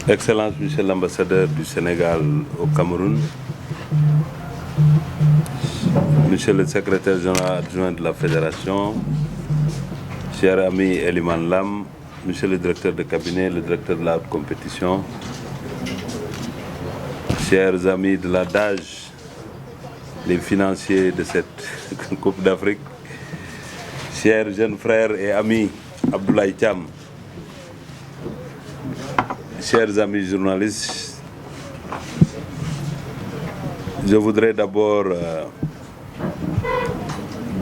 Excellence Monsieur l'ambassadeur du Sénégal au Cameroun, Monsieur le secrétaire général adjoint de la Fédération, cher ami Eliman Lam, Monsieur le directeur de cabinet, le directeur de la haute compétition, chers amis de la DAGE, les financiers de cette Coupe d'Afrique, chers jeunes frères et amis Abdoulaye Thiam, chers amis journalistes, je voudrais d'abord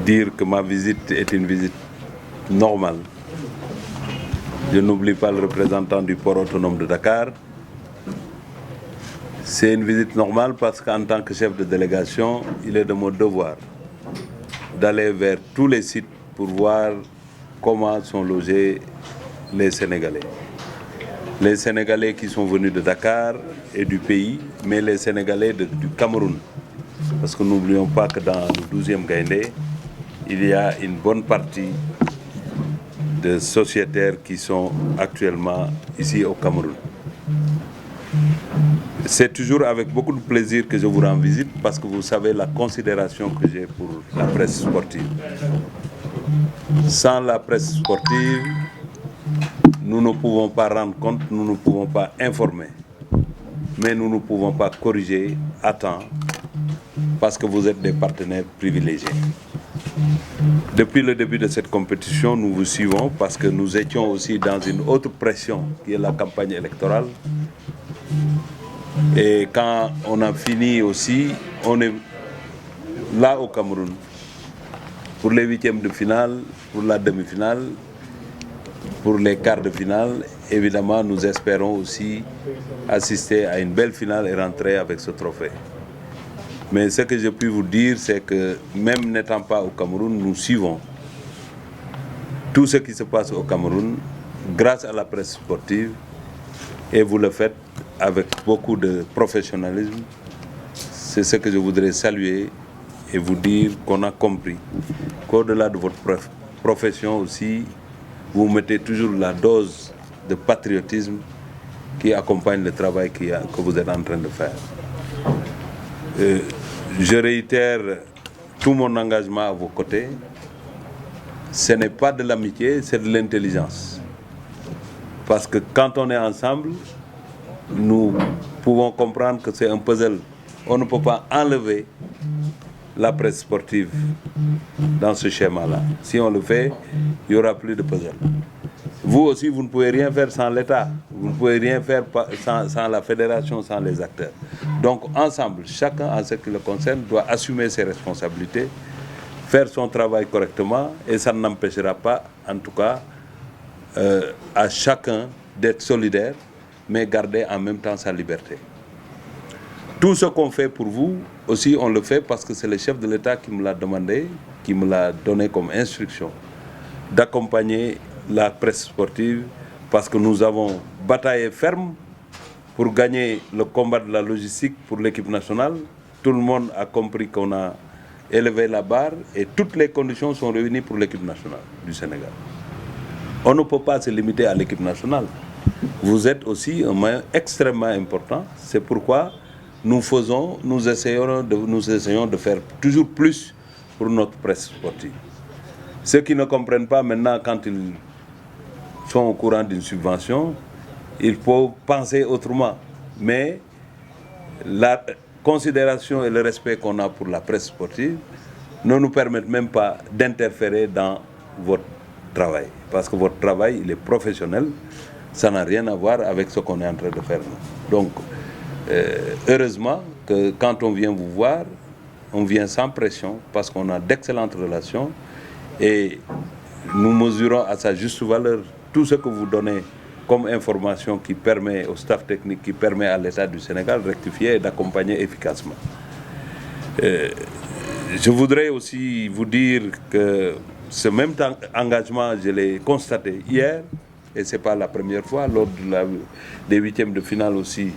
dire que ma visite est une visite normale. Je n'oublie pas le représentant du port autonome de Dakar. C'est une visite normale parce qu'en tant que chef de délégation, il est de mon devoir d'aller vers tous les sites pour voir comment sont logés les Sénégalais. Les Sénégalais qui sont venus de Dakar et du pays, mais les Sénégalais du Cameroun. Parce que n'oublions pas que dans le 12e Gaïndé, il y a une bonne partie de sociétaires qui sont actuellement ici au Cameroun. C'est toujours avec beaucoup de plaisir que je vous rends visite parce que vous savez la considération que j'ai pour la presse sportive. Sans la presse sportive, nous ne pouvons pas rendre compte, nous ne pouvons pas informer, mais nous ne pouvons pas corriger à temps parce que vous êtes des partenaires privilégiés. Depuis le début de cette compétition, nous vous suivons parce que nous étions aussi dans une autre pression qui est la campagne électorale. Et quand on a fini aussi, on est là au Cameroun pour les huitièmes de finale, pour la demi-finale, pour les quarts de finale. Évidemment, nous espérons aussi assister à une belle finale et rentrer avec ce trophée. Mais ce que je puis vous dire, c'est que même n'étant pas au Cameroun, nous suivons tout ce qui se passe au Cameroun grâce à la presse sportive et vous le faites avec beaucoup de professionnalisme. C'est ce que je voudrais saluer et vous dire qu'on a compris qu'au-delà de votre profession aussi, vous mettez toujours la dose de patriotisme qui accompagne le travail que vous êtes en train de faire. Je réitère tout mon engagement à vos côtés. Ce n'est pas de l'amitié, c'est de l'intelligence. Parce que quand on est ensemble, nous pouvons comprendre que c'est un puzzle. On ne peut pas enlever la presse sportive dans ce schéma-là. Si on le fait, il n'y aura plus de puzzle. Vous aussi, vous ne pouvez rien faire sans l'État. Vous ne pouvez rien faire sans la fédération, sans les acteurs. Donc, ensemble, chacun en ce qui le concerne doit assumer ses responsabilités, faire son travail correctement, et ça n'empêchera pas, en tout cas, à chacun d'être solidaire, mais garder en même temps sa liberté. Tout ce qu'on fait pour vous, aussi, on le fait parce que c'est le chef de l'État qui me l'a demandé, qui me l'a donné comme instruction, d'accompagner la presse sportive parce que nous avons bataillé ferme pour gagner le combat de la logistique pour l'équipe nationale. Tout le monde a compris qu'on a élevé la barre et toutes les conditions sont réunies pour l'équipe nationale du Sénégal. On ne peut pas se limiter à l'équipe nationale. Vous êtes aussi un maillon extrêmement important. C'est pourquoi nous essayons de faire toujours plus pour notre presse sportive. Ceux qui ne comprennent pas maintenant, quand ils sont au courant d'une subvention, il faut penser autrement. Mais la considération et le respect qu'on a pour la presse sportive ne nous permettent même pas d'interférer dans votre travail. Parce que votre travail, il est professionnel. Ça n'a rien à voir avec ce qu'on est en train de faire. Donc, heureusement que quand on vient vous voir, on vient sans pression parce qu'on a d'excellentes relations et nous mesurons à sa juste valeur tout ce que vous donnez comme information qui permet au staff technique, qui permet à l'État du Sénégal de rectifier et d'accompagner efficacement. Je voudrais aussi vous dire que ce même engagement, je l'ai constaté hier, et ce n'est pas la première fois, lors des huitièmes de finale aussi,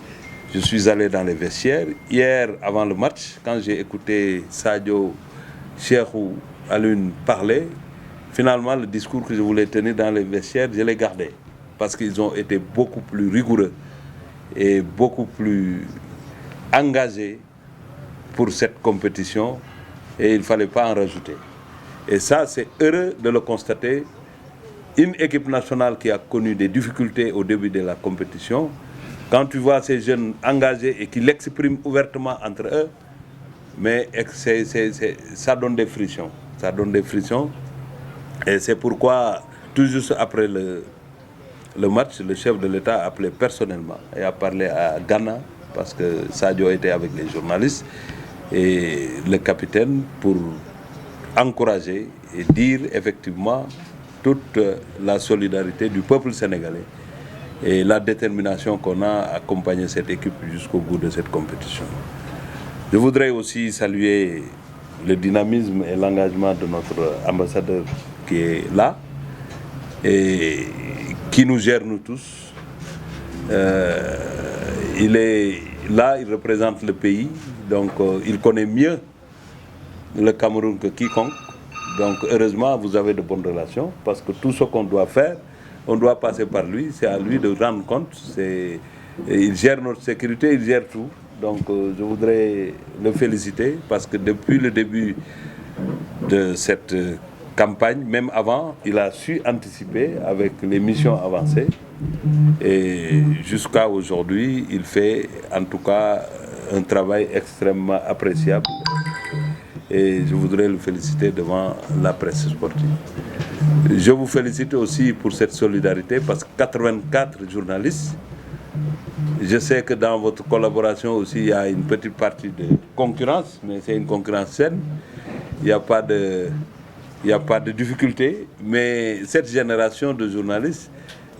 je suis allé dans les vestiaires. Hier, avant le match, quand j'ai écouté Sadio, Cheikhou, Alioune parler, finalement, le discours que je voulais tenir dans les vestiaires, je l'ai gardé. parce qu'ils ont été beaucoup plus rigoureux et beaucoup plus engagés pour cette compétition et il ne fallait pas en rajouter. Et ça, c'est heureux de le constater. Une équipe nationale qui a connu des difficultés au début de la compétition, quand tu vois ces jeunes engagés et qui l'expriment ouvertement entre eux, mais ça donne des frictions. Ça donne des frictions. Et c'est pourquoi, tout juste après le match, le chef de l'État a appelé personnellement et a parlé à Ghana, parce que Sadio était avec les journalistes, et le capitaine pour encourager et dire effectivement toute la solidarité du peuple sénégalais et la détermination qu'on a à accompagner cette équipe jusqu'au bout de cette compétition. Je voudrais aussi saluer le dynamisme et l'engagement de notre ambassadeur qui est là et qui nous gère nous tous. Il est là, il représente le pays, donc il connaît mieux le Cameroun que quiconque. Donc heureusement, vous avez de bonnes relations, parce que tout ce qu'on doit faire, on doit passer par lui, c'est à lui de rendre compte. Il gère notre sécurité, il gère tout. Donc je voudrais le féliciter, parce que depuis le début de cette campagne, même avant, il a su anticiper avec les missions avancées. Et jusqu'à aujourd'hui, il fait en tout cas un travail extrêmement appréciable. Et je voudrais le féliciter devant la presse sportive. Je vous félicite aussi pour cette solidarité, parce que 84 journalistes, je sais que dans votre collaboration aussi, il y a une petite partie de concurrence, mais c'est une concurrence saine. Il n'y a pas de difficulté, mais cette génération de journalistes,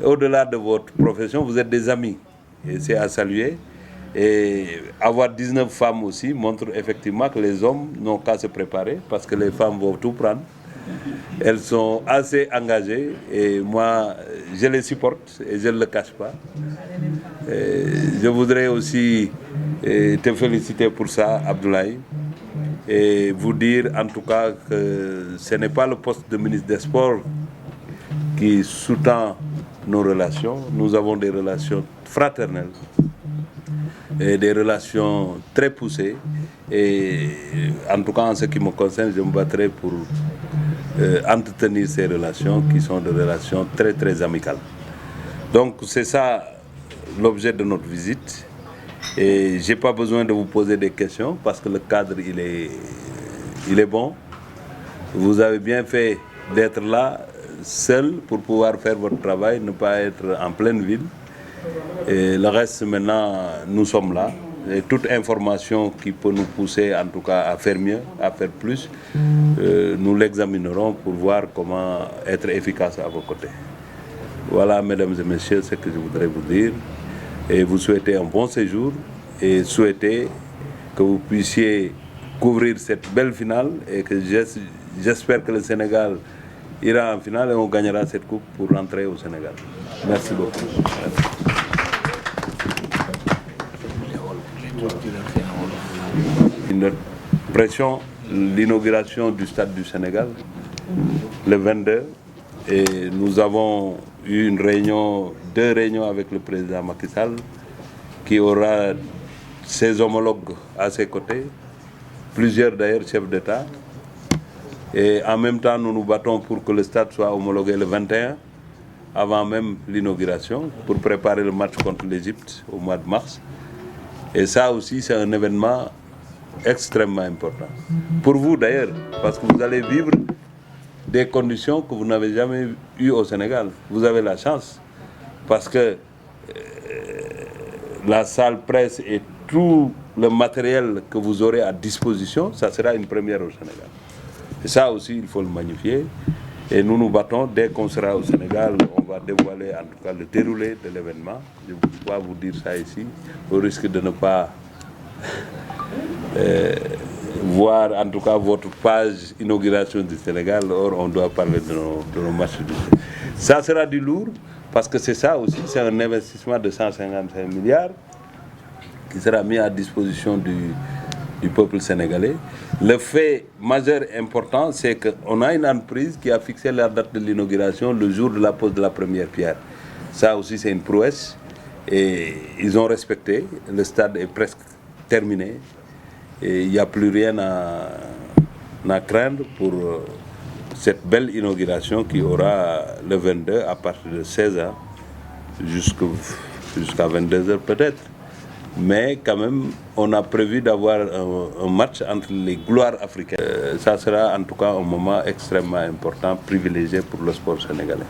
au-delà de votre profession, vous êtes des amis, et c'est à saluer. Et avoir 19 femmes aussi montre effectivement que les hommes n'ont qu'à se préparer, parce que les femmes vont tout prendre. Elles sont assez engagées et moi, je les supporte et je ne le cache pas. Et je voudrais aussi te féliciter pour ça, Abdoulaye, et vous dire en tout cas que ce n'est pas le poste de ministre des Sports qui sous-tend nos relations. Nous avons des relations fraternelles et des relations très poussées. Et en tout cas, en ce qui me concerne, je me battrai pour entretenir ces relations qui sont des relations très très amicales. Donc c'est ça l'objet de notre visite. Et je n'ai pas besoin de vous poser des questions, parce que le cadre il est bon. Vous avez bien fait d'être là seul pour pouvoir faire votre travail, ne pas être en pleine ville. Et le reste, maintenant, nous sommes là. Et toute information qui peut nous pousser, en tout cas, à faire mieux, à faire plus, nous l'examinerons pour voir comment être efficace à vos côtés. Voilà, mesdames et messieurs, ce que je voudrais vous dire. Et vous souhaiter un bon séjour et souhaiter que vous puissiez couvrir cette belle finale et que j'espère que le Sénégal ira en finale et on gagnera cette coupe pour rentrer au Sénégal. Merci beaucoup. Merci. Une pression, l'inauguration du Stade du Sénégal, le 22, et nous avons eu deux réunions avec le président Macky Sall, qui aura ses homologues à ses côtés, plusieurs d'ailleurs chefs d'État. Et en même temps, nous nous battons pour que le stade soit homologué le 21, avant même l'inauguration, pour préparer le match contre l'Égypte au mois de mars. Et ça aussi, c'est un événement extrêmement important. Pour vous d'ailleurs, parce que vous allez vivre des conditions que vous n'avez jamais eues au Sénégal. Vous avez la chance, parce que la salle presse et tout le matériel que vous aurez à disposition, ça sera une première au Sénégal. Et ça aussi, il faut le magnifier. Et nous nous battons, dès qu'on sera au Sénégal, on va dévoiler en tout cas le déroulé de l'événement. Je ne peux pas vous dire ça ici, au risque de ne pas voir en tout cas votre page inauguration du Sénégal. Or, on doit parler de nos matchs. Ça sera du lourd, parce que c'est ça aussi, c'est un investissement de 155 milliards qui sera mis à disposition du peuple sénégalais. Le fait majeur important, c'est qu'on a une entreprise qui a fixé la date de l'inauguration le jour de la pose de la première pierre. Ça aussi, c'est une prouesse. Et ils ont respecté. Le stade est presque terminé. Et il n'y a plus rien à craindre pour cette belle inauguration qui aura le 22 à partir de 16h jusqu'à 22h peut-être. Mais quand même, on a prévu d'avoir un match entre les gloires africaines. Ça sera en tout cas un moment extrêmement important, privilégié pour le sport sénégalais.